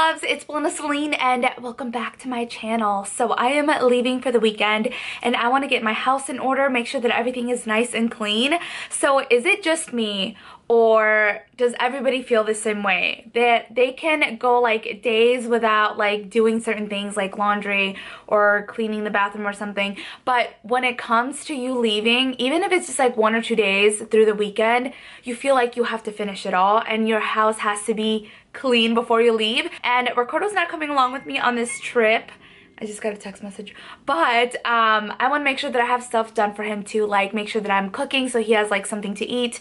loves, it's Belinda Selene and welcome back to my channel. So I am leaving for the weekend and I want to get my house in order, make sure that everything is nice and clean. So is it just me or does everybody feel the same way? That they can go like days without like doing certain things like laundry or cleaning the bathroom or something, but when it comes to you leaving, even if it's just like 1 or 2 days through the weekend, you feel like you have to finish it all and your house has to be clean before you leave. And Ricardo's not coming along with me on this trip. I just got a text message, but I want to make sure that I have stuff done for him too, like make sure that I'm cooking so he has like something to eat,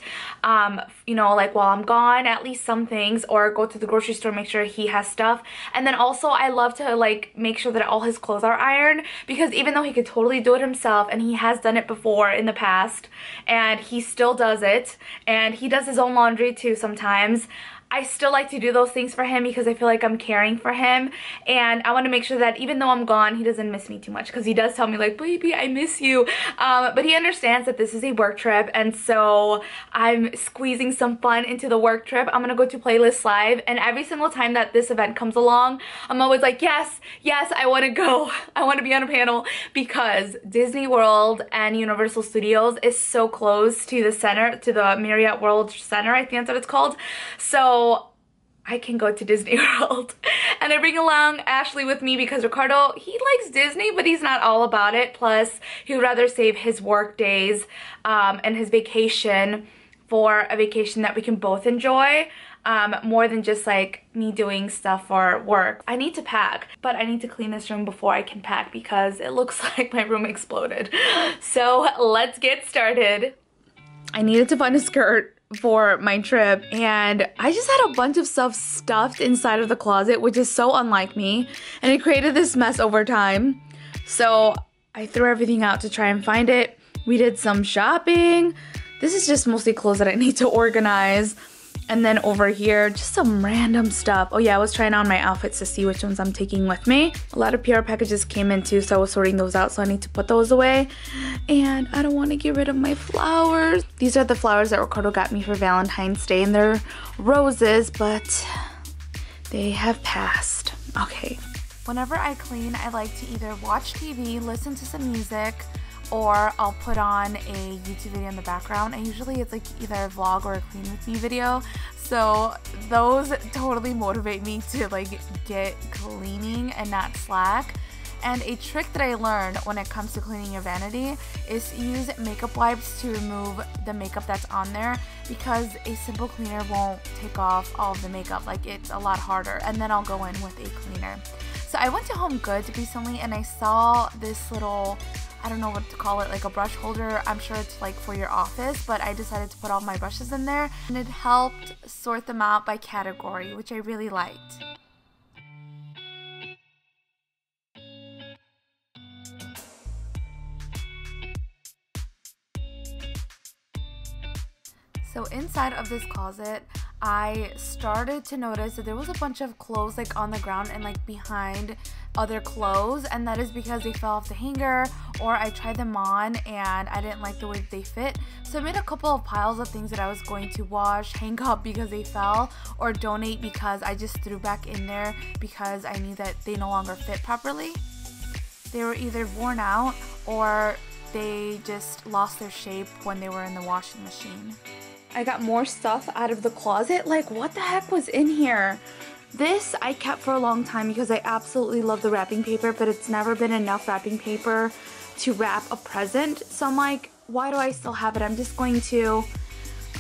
you know, like while I'm gone, at least some things, or go to the grocery store, make sure he has stuff. And then also I love to like make sure that all his clothes are ironed, because even though he could totally do it himself and he has done it before in the past and he still does it, and he does his own laundry too sometimes, I still like to do those things for him because I feel like I'm caring for him, and I want to make sure that even though I'm gone, he doesn't miss me too much, because he does tell me like, baby, I miss you, but he understands that this is a work trip, and so I'm squeezing some fun into the work trip. I'm gonna go to Playlist Live, and every single time that this event comes along, I'm always like, yes, I want to go, I want to be on a panel, because Disney World and Universal Studios is so close to the center, to the Marriott World Center, I think that's what it's called, so I can go to Disney World. And I bring along Ashley with me because Ricardo, he likes Disney, but he's not all about it. Plus, he would rather save his work days and his vacation for a vacation that we can both enjoy, more than just like me doing stuff for work. I need to pack, but I need to clean this room before I can pack because it looks like my room exploded. So let's get started. I needed to find a skirt for my trip, and I just had a bunch of stuff stuffed inside of the closet, which is so unlike me, and it created this mess over time. So I threw everything out to try and find it. We did some shopping. This is just mostly clothes that I need to organize. And then over here, just some random stuff. Oh yeah, I was trying on my outfits to see which ones I'm taking with me. A lot of PR packages came in too, so I was sorting those out, so I need to put those away. And I don't want to get rid of my flowers. These are the flowers that Ricardo got me for Valentine's Day, and they're roses, but they have passed. Okay. Whenever I clean, I like to either watch TV, listen to some music, or I'll put on a YouTube video in the background, and usually it's like either a vlog or a clean with me video. So those totally motivate me to like get cleaning and not slack. And a trick that I learned when it comes to cleaning your vanity is to use makeup wipes to remove the makeup that's on there, because a simple cleaner won't take off all of the makeup. Like, it's a lot harder, and then I'll go in with a cleaner. So I went to Home Goods recently and I saw this little, I don't know what to call it, like a brush holder. I'm sure it's like for your office, but I decided to put all my brushes in there, and it helped sort them out by category, which I really liked. So inside of this closet, I started to notice that there was a bunch of clothes like on the ground and like behind other clothes, and that is because they fell off the hanger, or I tried them on and I didn't like the way that they fit. So I made a couple of piles of things that I was going to wash, hang up because they fell, or donate because I just threw back in there because I knew that they no longer fit properly. They were either worn out or they just lost their shape when they were in the washing machine. I got more stuff out of the closet. Like, what the heck was in here? This I kept for a long time because I absolutely love the wrapping paper, but it's never been enough wrapping paper to wrap a present. So I'm like, why do I still have it? I'm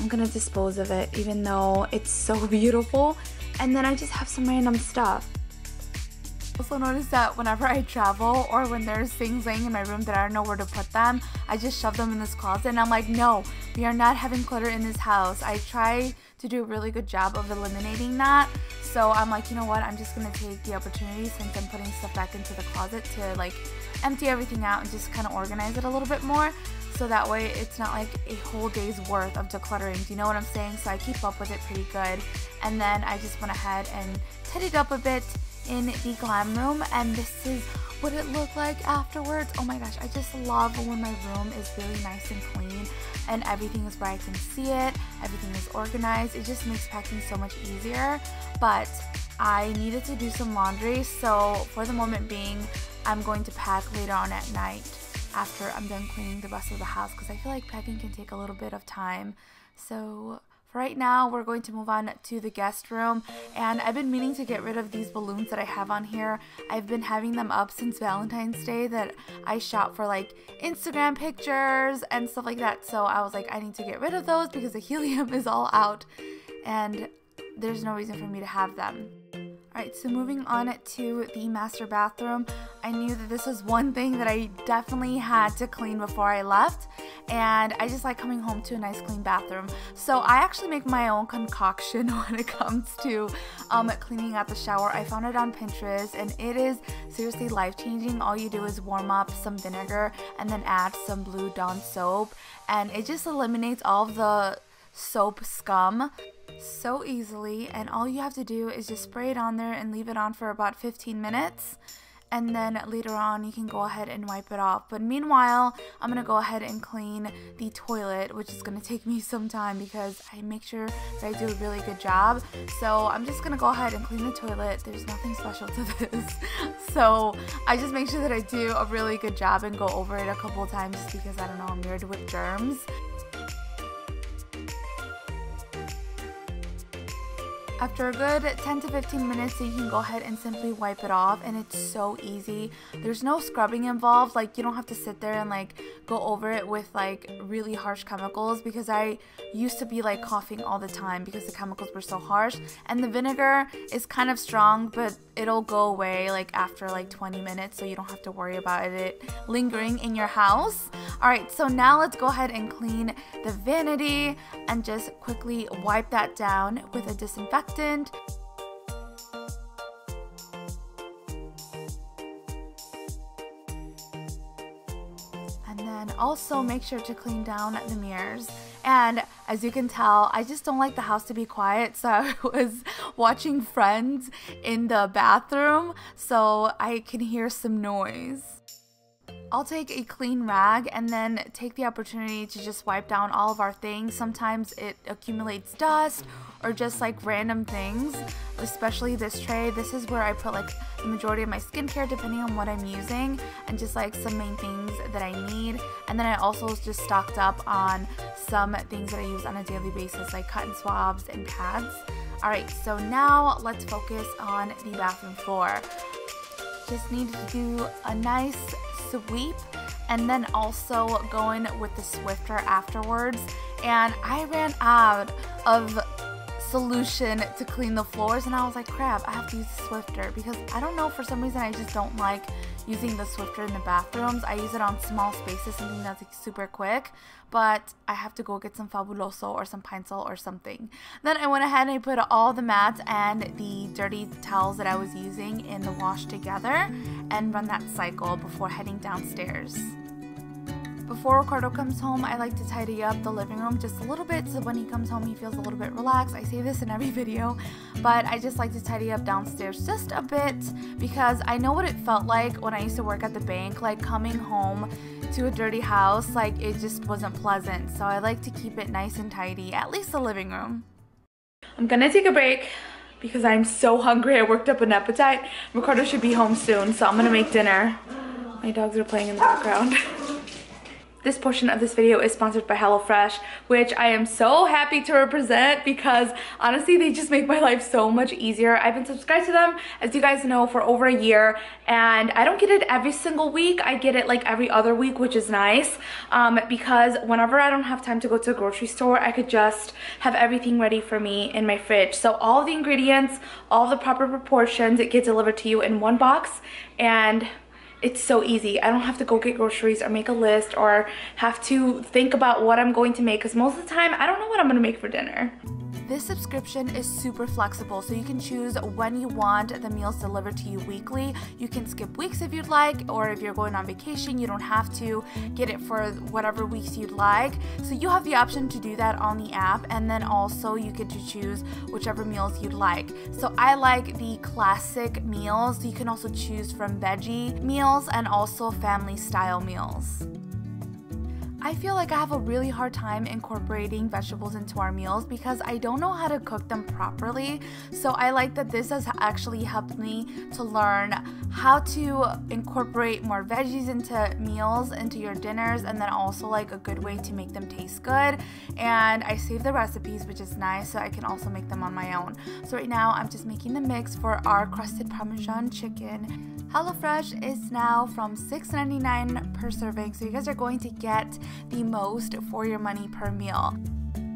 gonna dispose of it, even though it's so beautiful. And then I just have some random stuff. Also noticed that whenever I travel or when there's things laying in my room that I don't know where to put them, I just shove them in this closet, and I'm like, no, we are not having clutter in this house. I try to do a really good job of eliminating that. So I'm like, you know what, I'm just gonna take the opportunity, since I'm putting stuff back into the closet, to like empty everything out and just kind of organize it a little bit more, so that way it's not like a whole day's worth of decluttering. Do you know what I'm saying? So I keep up with it pretty good. And then I just went ahead and tidied up a bit in the glam room, and this is what it looked like afterwards. Oh my gosh, I just love when my room is really nice and clean and everything is where I can see it, everything is organized. It just makes packing so much easier. But I needed to do some laundry, so for the moment being, I'm going to pack later on at night after I'm done cleaning the rest of the house, because I feel like packing can take a little bit of time. So for right now, we're going to move on to the guest room, and I've been meaning to get rid of these balloons that I have on here. I've been having them up since Valentine's Day that I shot for like Instagram pictures and stuff like that, so I was like, I need to get rid of those because the helium is all out and there's no reason for me to have them. Alright, so moving on to the master bathroom, I knew that this was one thing that I definitely had to clean before I left, and I just like coming home to a nice clean bathroom. So I actually make my own concoction when it comes to cleaning out the shower. I found it on Pinterest, and it is seriously life-changing. All you do is warm up some vinegar and then add some Blue Dawn soap, and it just eliminates all of the soap scum so easily, and all you have to do is just spray it on there and leave it on for about 15 minutes, and then later on you can go ahead and wipe it off. But meanwhile, I'm gonna go ahead and clean the toilet, which is gonna take me some time because I make sure that I do a really good job. So I'm just gonna go ahead and clean the toilet. There's nothing special to this, so I just make sure that I do a really good job and go over it a couple of times just because, I don't know, I'm weird with germs. After a good 10 to 15 minutes, you can go ahead and simply wipe it off, and it's so easy. There's no scrubbing involved. Like, you don't have to sit there and like go over it with like really harsh chemicals, because I used to be like coughing all the time because the chemicals were so harsh. And the vinegar is kind of strong, but it'll go away like after like 20 minutes, so you don't have to worry about it lingering in your house. Alright, so now let's go ahead and clean the vanity and just quickly wipe that down with a disinfectant. And then also make sure to clean down the mirrors. And as you can tell, I just don't like the house to be quiet, so I was watching Friends in the bathroom so I can hear some noise. I'll take a clean rag and then take the opportunity to just wipe down all of our things. Sometimes it accumulates dust or just like random things, especially this tray. This is where I put like the majority of my skincare depending on what I'm using, and just like some main things that I need. And then I also just stocked up on some things that I use on a daily basis, like cotton swabs and pads. Alright, so now let's focus on the bathroom floor. Just need to do a nice sweep and then also go in with the Swifter afterwards. And I ran out of solution to clean the floors, and I was like, crap, I have to use the Swifter, because I don't know, for some reason I just don't like using the Swifter in the bathrooms. I use it on small spaces, something that's like super quick, but I have to go get some Fabuloso or some Pine Sol or something. Then I went ahead and I put all the mats and the dirty towels that I was using in the wash together and run that cycle before heading downstairs. Before Ricardo comes home, I like to tidy up the living room just a little bit, so when he comes home he feels a little bit relaxed. I say this in every video, but I just like to tidy up downstairs just a bit, because I know what it felt like when I used to work at the bank, like coming home to a dirty house, like it just wasn't pleasant. So I like to keep it nice and tidy, at least the living room. I'm gonna take a break because I'm so hungry. I worked up an appetite. Ricardo should be home soon, so I'm gonna make dinner. My dogs are playing in the background. This portion of this video is sponsored by HelloFresh, which I am so happy to represent because honestly, they just make my life so much easier. I've been subscribed to them, as you guys know, for over a year, and I don't get it every single week. I get it like every other week, which is nice, because whenever I don't have time to go to a grocery store, I could just have everything ready for me in my fridge. So all of the ingredients, all the proper proportions, it gets delivered to you in one box, and it's so easy. I don't have to go get groceries or make a list or have to think about what I'm going to make, because most of the time I don't know what I'm gonna make for dinner. This subscription is super flexible, so you can choose when you want the meals delivered to you weekly. You can skip weeks if you'd like, or if you're going on vacation, you don't have to get it for whatever weeks you'd like. So you have the option to do that on the app, and then also you get to choose whichever meals you'd like. So I like the classic meals. You can also choose from veggie meals and also family style meals. I feel like I have a really hard time incorporating vegetables into our meals because I don't know how to cook them properly. So I like that this has actually helped me to learn how to incorporate more veggies into meals, into your dinners, and then also like a good way to make them taste good. And I save the recipes, which is nice, so I can also make them on my own. So right now I'm just making the mix for our crusted Parmesan chicken. HelloFresh is now from $6.99 per serving, so you guys are going to get the most for your money per meal.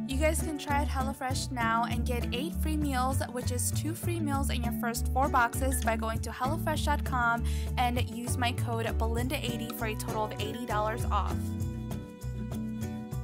You guys can try out HelloFresh now and get 8 free meals, which is 2 free meals in your first 4 boxes by going to HelloFresh.com and use my code Belinda80 for a total of $80 off.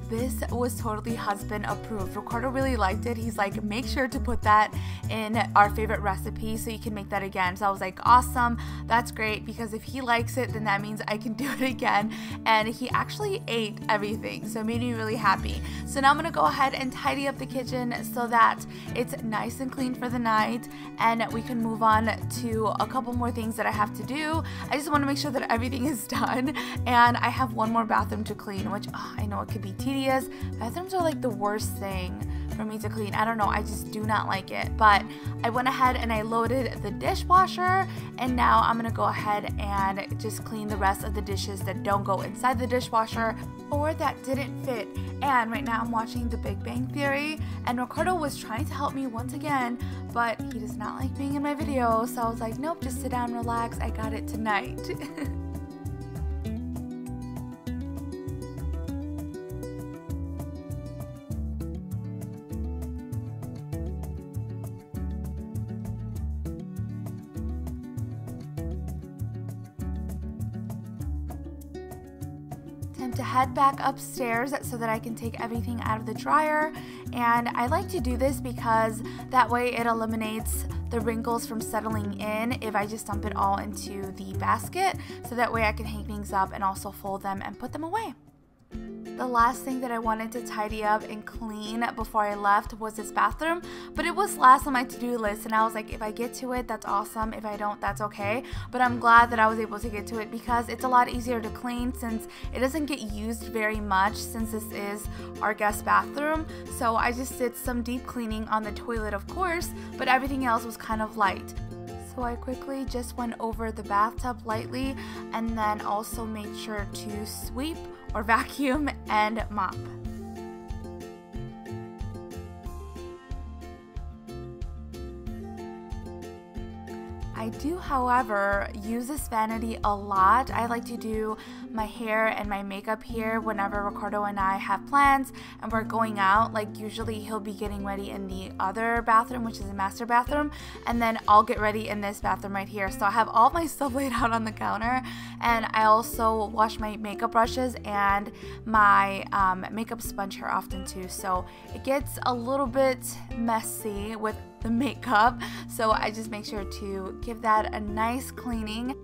This was totally husband approved. Ricardo really liked it. He's like, make sure to put that in our favorite recipe so you can make that again. So I was like, awesome, that's great, because if he likes it, then that means I can do it again. And he actually ate everything, so it made me really happy. So now I'm gonna go ahead and tidy up the kitchen so that it's nice and clean for the night, and we can move on to a couple more things that I have to do. I just want to make sure that everything is done, and I have one more bathroom to clean, which I know it could be tedious. Bathrooms are like the worst thing for me to clean. I don't know, I just do not like it. But I went ahead and I loaded the dishwasher, and now I'm gonna go ahead and just clean the rest of the dishes that don't go inside the dishwasher or that didn't fit. And right now I'm watching The Big Bang Theory, and Ricardo was trying to help me once again, but he does not like being in my videos, so I was like, nope, just sit down, relax, I got it tonight. Time to head back upstairs so that I can take everything out of the dryer. And I like to do this because that way it eliminates the wrinkles from settling in if I just dump it all into the basket, so that way I can hang things up and also fold them and put them away. The last thing that I wanted to tidy up and clean before I left was this bathroom, but it was last on my to-do list, and I was like, if I get to it, that's awesome. If I don't, that's okay. But I'm glad that I was able to get to it because it's a lot easier to clean since it doesn't get used very much, since this is our guest bathroom. So I just did some deep cleaning on the toilet, of course, but everything else was kind of light. So I quickly just went over the bathtub lightly and then also made sure to sweep or vacuum and mop. I do, however, use this vanity a lot. I like to do my hair and my makeup here whenever Ricardo and I have plans and we're going out. Like usually he'll be getting ready in the other bathroom, which is the master bathroom, and then I'll get ready in this bathroom right here. So I have all my stuff laid out on the counter, and I also wash my makeup brushes and my makeup sponge here often too. So it gets a little bit messy with the makeup, so I just make sure to give that a nice cleaning.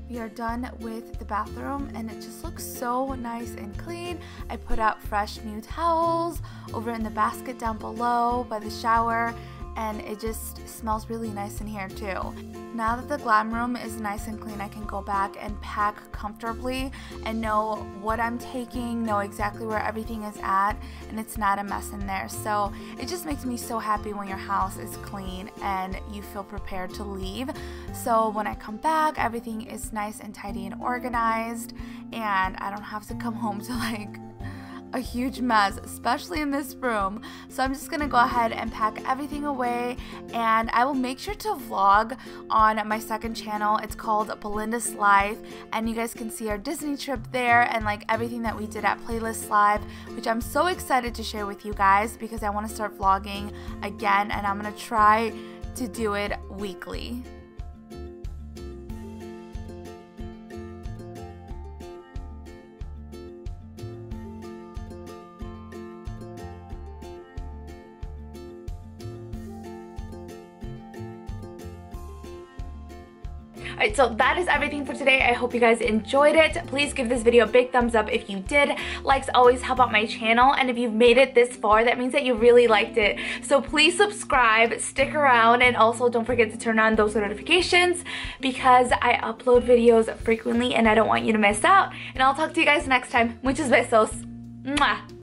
We are done with the bathroom and it just looks so nice and clean. I put out fresh new towels over in the basket down below by the shower, and it just smells really nice in here too. Now that the glam room is nice and clean, I can go back and pack comfortably and know what I'm taking, know exactly where everything is at, and it's not a mess in there. So it just makes me so happy when your house is clean and you feel prepared to leave. So when I come back, everything is nice and tidy and organized, and I don't have to come home to like a huge mess, especially in this room. So I'm just gonna go ahead and pack everything away, and I will make sure to vlog on my second channel. It's called Belinda's Life, and you guys can see our Disney trip there and like everything that we did at Playlist Live, which I'm so excited to share with you guys because I want to start vlogging again, and I'm gonna try to do it weekly. Alright, so that is everything for today. I hope you guys enjoyed it. Please give this video a big thumbs up if you did. Likes always help out my channel, and if you've made it this far, that means that you really liked it. So please subscribe, stick around, and also don't forget to turn on those notifications because I upload videos frequently and I don't want you to miss out. And I'll talk to you guys next time. Muchos besos. Mwah.